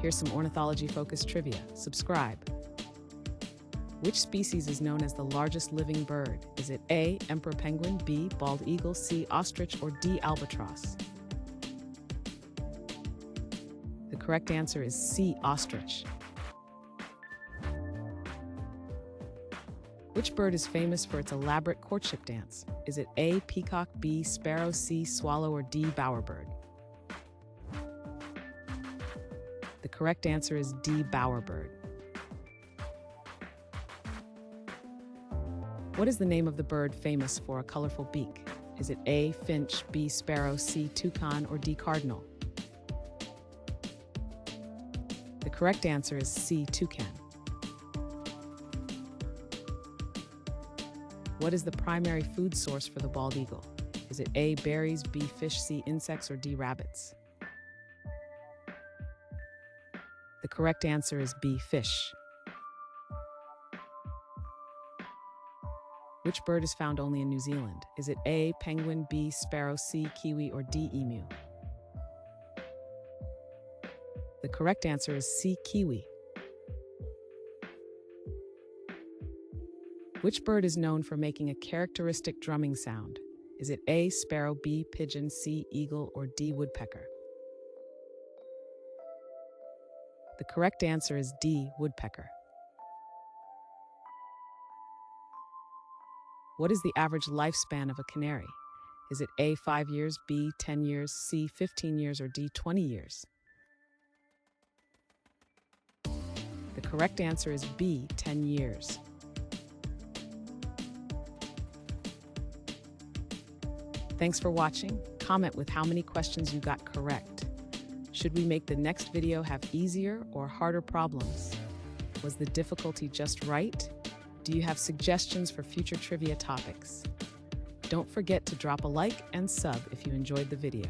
Here's some ornithology-focused trivia. Subscribe. Which species is known as the largest living bird? Is it A, emperor penguin, B, bald eagle, C, ostrich, or D, albatross? The correct answer is C, ostrich. Which bird is famous for its elaborate courtship dance? Is it A, peacock, B, sparrow, C, swallow, or D, bowerbird? The correct answer is D, bowerbird. What is the name of the bird famous for a colorful beak? Is it A, finch, B, sparrow, C, toucan, or D, cardinal? The correct answer is C, toucan. What is the primary food source for the bald eagle? Is it A, berries, B, fish, C, insects, or D, rabbits? The correct answer is B, fish. Which bird is found only in New Zealand? Is it A, penguin, B, sparrow, C, kiwi, or D, emu? The correct answer is C, kiwi. Which bird is known for making a characteristic drumming sound? Is it A, sparrow, B, pigeon, C, eagle, or D, woodpecker? The correct answer is D, woodpecker. What is the average lifespan of a canary? Is it A, 5 years, B, 10 years, C, 15 years, or D, 20 years? The correct answer is B, 10 years. Thanks for watching. Comment with how many questions you got correct. Should we make the next video have easier or harder problems? Was the difficulty just right? Do you have suggestions for future trivia topics? Don't forget to drop a like and sub if you enjoyed the video.